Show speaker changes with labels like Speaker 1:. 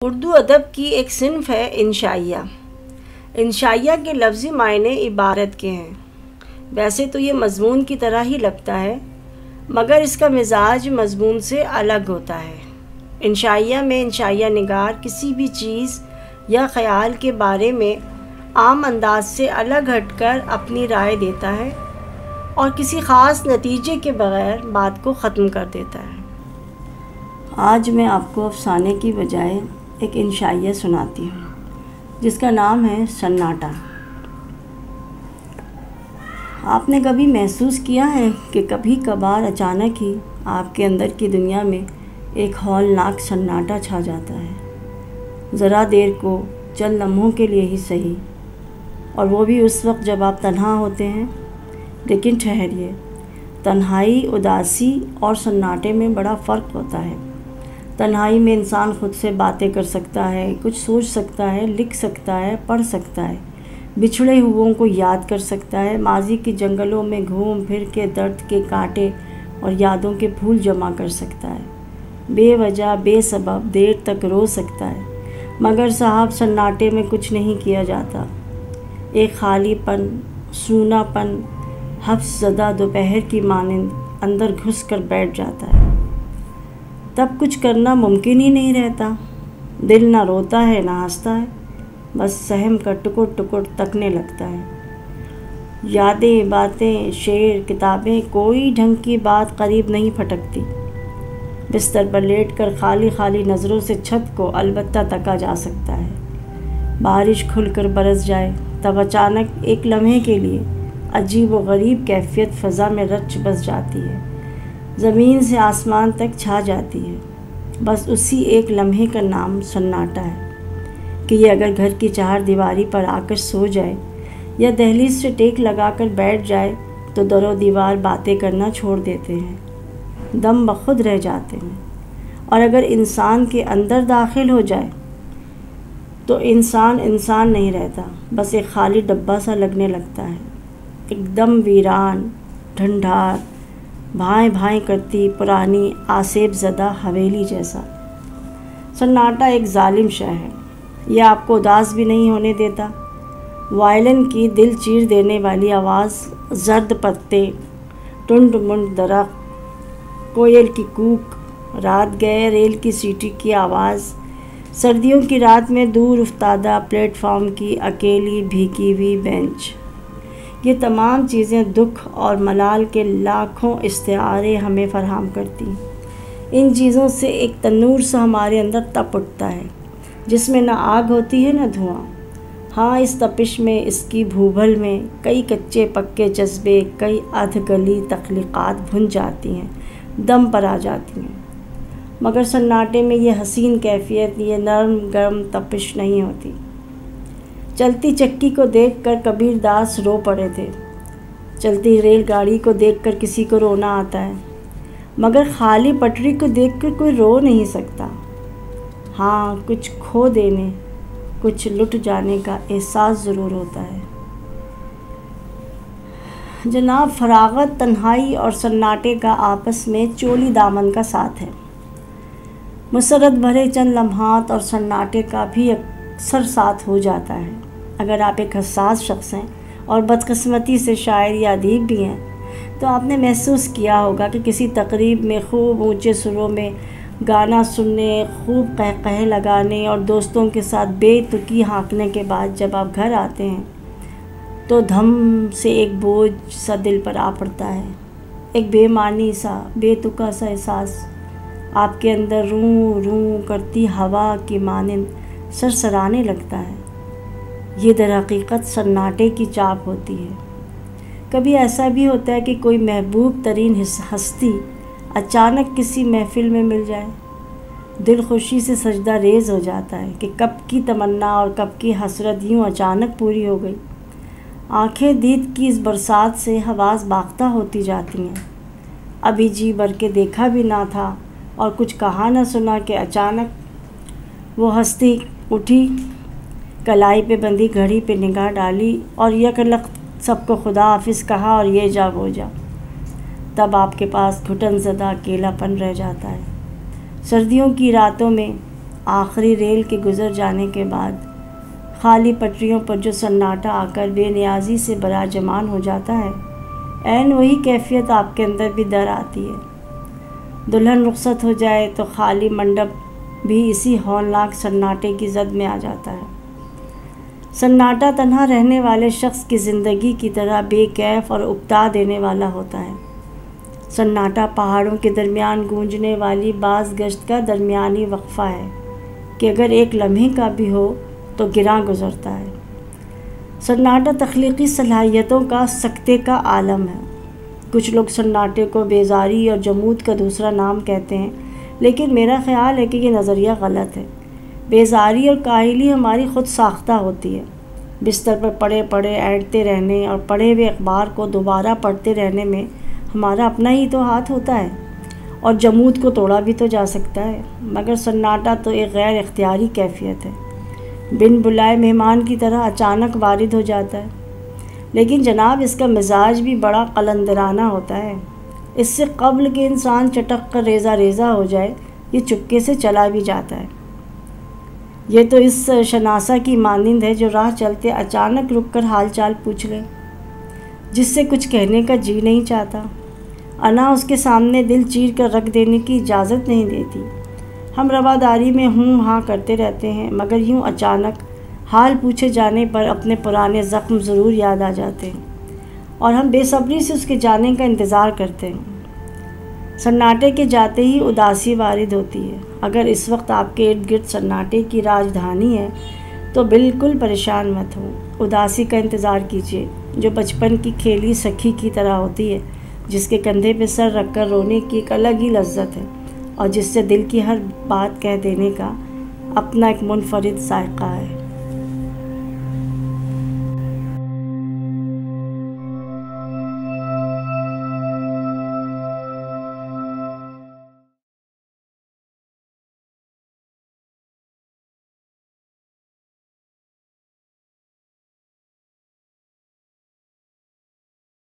Speaker 1: اردو ادب کی ایک صنف ہے انشائیہ۔ انشائیہ کے لفظی معنی عبارت کے ہیں۔ ویسے تو یہ مضمون کی طرح ہی لگتا ہے، مگر اس کا مزاج مضمون سے الگ ہوتا ہے۔ انشائیہ میں انشائیہ نگار کسی بھی چیز یا خیال کے بارے میں عام انداز سے الگ ہٹ کر اپنی رائے دیتا ہے اور کسی خاص نتیجے کے بغیر بات کو ختم کر دیتا ہے۔ آج میں آپ کو افسانے کی بجائے ایک انشائیہ سناتی ہوں جس کا نام ہے سناٹا۔ آپ نے کبھی محسوس کیا ہے کہ کبھی کبھار اچانک ہی آپ کے اندر کی دنیا میں ایک ہولناک سناٹا چھا جاتا ہے، ذرا دیر کو، چند لمحوں کے لیے ہی صحیح، اور وہ بھی اس وقت جب آپ تنہا ہوتے ہیں۔ لیکن ٹھہریے، تنہائی، اداسی اور سناٹے میں بڑا فرق ہوتا ہے۔ تنہائی میں انسان خود سے باتیں کر سکتا ہے، کچھ سوچ سکتا ہے، لکھ سکتا ہے، پڑھ سکتا ہے، بچھڑے ہوئوں کو یاد کر سکتا ہے، ماضی کے جنگلوں میں گھوم پھر کے درد کے کانٹے اور یادوں کے پھول جمع کر سکتا ہے، بے وجہ بے سبب دیر تک رو سکتا ہے۔ مگر صاحب، سناٹے میں کچھ نہیں کیا جاتا۔ ایک خالی پن، سونا پن حبس زدہ دوپہر کی مانند اندر گھس کر بیٹھ جاتا ہے۔ تب کچھ کرنا ممکن ہی نہیں رہتا۔ دل نہ روتا ہے نہ ہنستا ہے، بس سہم کر ٹکڑ ٹکڑ تکنے لگتا ہے۔ یادیں، باتیں، شعر، کتابیں، کوئی ڈھنگ کی بات قریب نہیں پھٹکتی۔ بستر پر لیٹ کر خالی خالی نظروں سے چھت کو البتہ تکا جا سکتا ہے۔ بارش کھل کر برس جائے تب اچانک ایک لمحے کے لیے عجیب و غریب کیفیت فضا میں رچ بس جاتی ہے، زمین سے آسمان تک چھا جاتی ہے۔ بس اسی ایک لمحے کا نام سناٹا ہے کہ یہ اگر گھر کی چہار دیواری پر آ کر سو جائے یا دہلیز سے ٹیک لگا کر بیٹھ جائے تو در و دیوار باتیں کرنا چھوڑ دیتے ہیں، دم بخود رہ جاتے ہیں، اور اگر انسان کے اندر داخل ہو جائے تو انسان نہیں رہتا، بس ایک خالی ڈبہ سا لگنے لگتا ہے، ایک دم ویران، ڈھنڈھار، بھائیں بھائیں کرتی پرانی آسیب زدہ حویلی جیسا۔ سناٹا ایک ظالم شے ہے، یہ آپ کو اداس بھی نہیں ہونے دیتا۔ وائلن کی دل چیر دینے والی آواز، زرد پتے، ٹنڈ منڈ درخت، کوئل کی کوک، رات گئے ریل کی سیٹی کی آواز، سردیوں کی رات میں دور افتادہ پلیٹ فارم کی اکیلی بھیگی ہوئی بینچ، یہ تمام چیزیں دکھ اور ملال کے لاکھوں استعارے ہمیں فراہم کرتی۔ ان چیزوں سے ایک تنور سا ہمارے اندر تپ اٹھتا ہے جس میں نہ آگ ہوتی ہے نہ دھواں۔ ہاں، اس تپش میں، اس کی بھوبھل میں کئی کچے پکے جذبے، کئی ادھ گلی تخلیقات بھن جاتی ہیں، دم پر آ جاتی ہیں۔ مگر سناٹے میں یہ حسین کیفیت، یہ نرم گرم تپش نہیں ہوتی۔ چلتی چکی کو دیکھ کر کبیر داس رو پڑے تھے، چلتی ریل گاڑی کو دیکھ کر کسی کو رونا آتا ہے، مگر خالی پٹری کو دیکھ کر کوئی رو نہیں سکتا۔ ہاں، کچھ کھو دینے، کچھ لٹ جانے کا احساس ضرور ہوتا ہے۔ جناب، فراغت، تنہائی اور سناٹے کا آپس میں چولی دامن کا ساتھ ہے۔ مسرت بھرے چند لمحات اور سناٹے کا بھی اکثر ساتھ ہو جاتا ہے۔ اگر آپ ایک حساس شخص ہیں اور بدقسمتی سے شاعر یا ادیب بھی ہیں تو آپ نے محسوس کیا ہوگا کہ کسی تقریب میں خوب اونچے سروں میں گانا سننے، خوب قہقہے لگانے اور دوستوں کے ساتھ بے تکی ہانکنے کے بعد جب آپ گھر آتے ہیں تو دھم سے ایک بوجھ سا دل پر آ پڑتا ہے، ایک بے معنی سا، بے تکا سا احساس آپ کے اندر روں روں کرتی ہوا کی مانند سرسرانے لگتا ہے۔ یہ در حقیقت سناٹے کی چاپ ہوتی ہے۔ کبھی ایسا بھی ہوتا ہے کہ کوئی محبوب ترین ہستی اچانک کسی محفل میں مل جائے، دل خوشی سے سجدہ ریز ہو جاتا ہے کہ کب کی تمنا اور کب کی حسرت یوں اچانک پوری ہو گئی۔ آنکھیں دید کی اس برسات سے حواس باختہ ہوتی جاتی ہیں۔ ابھی جی بھر کے دیکھا بھی نہ تھا اور کچھ کہا نہ سنا کہ اچانک وہ ہستی اٹھی، کلائی پہ بندھی گھڑی پہ نگاہ ڈالی اور یکلخت سب کو خدا حافظ کہا اور یہ جا وہ جا۔ تب آپ کے پاس گھٹن زدہ اکیلا پن رہ جاتا ہے۔ سردیوں کی راتوں میں آخری ریل کے گزر جانے کے بعد خالی پٹریوں پر جو سناٹا آ کر بے نیازی سے براجمان ہو جاتا ہے، عین وہی کیفیت آپ کے اندر بھی در آتی ہے۔ دلہن رخصت ہو جائے تو خالی منڈپ بھی اسی ہولناک سناٹے کی زد میں آ جاتا ہے۔ سناٹا تنہا رہنے والے شخص کی زندگی کی طرح بے کیف اور اکتا دینے والا ہوتا ہے۔ سناٹا پہاڑوں کے درمیان گونجنے والی باز گشت کا درمیانی وقفہ ہے کہ اگر ایک لمحے کا بھی ہو تو گراں گزرتا ہے۔ سناٹا تخلیقی صلاحیتوں کا سکتے کا عالم ہے۔ کچھ لوگ سناٹے کو بیزاری اور جمود کا دوسرا نام کہتے ہیں، لیکن میرا خیال ہے کہ یہ نظریہ غلط ہے۔ بیزاری اور کاہلی ہماری خود ساختہ ہوتی ہے۔ بستر پر پڑے پڑے اینٹتے رہنے اور پڑھے ہوئے اخبار کو دوبارہ پڑھتے رہنے میں ہمارا اپنا ہی تو ہاتھ ہوتا ہے، اور جمود کو توڑا بھی تو جا سکتا ہے، مگر سناٹا تو ایک غیر اختیاری کیفیت ہے، بن بلائے مہمان کی طرح اچانک وارد ہو جاتا ہے۔ لیکن جناب اس کا مزاج بھی بڑا قلندرانہ ہوتا ہے۔ اس سے قبل کہ انسان چٹک کر ریزہ ریزہ ہو جائے، یہ چپکے سے چلا بھی جاتا ہے۔ یہ تو اس شناسا کی مانند ہے جو راہ چلتے اچانک رک کر حال چال پوچھ لے، جس سے کچھ کہنے کا جی نہیں چاہتا، انا اس کے سامنے دل چیر کر رکھ دینے کی اجازت نہیں دیتی۔ ہم رواداری میں ہوں ہاں کرتے رہتے ہیں، مگر یوں اچانک حال پوچھے جانے پر اپنے پرانے زخم ضرور یاد آ جاتے ہیں، اور ہم بے صبری سے اس کے جانے کا انتظار کرتے ہیں۔ سناٹے کے جاتے ہی اداسی وارد ہوتی ہے۔ اگر اس وقت آپ کے ارد گرد سناٹے کی راجدھانی ہے تو بالکل پریشان مت ہو، اداسی کا انتظار کیجیے، جو بچپن کی کھیلی سکھی کی طرح ہوتی ہے، جس کے کندھے پہ سر رکھ کر رونے کی ایک الگ ہی لذت ہے، اور جس سے دل کی ہر بات کہہ دینے کا اپنا ایک منفرد ذائقہ ہے۔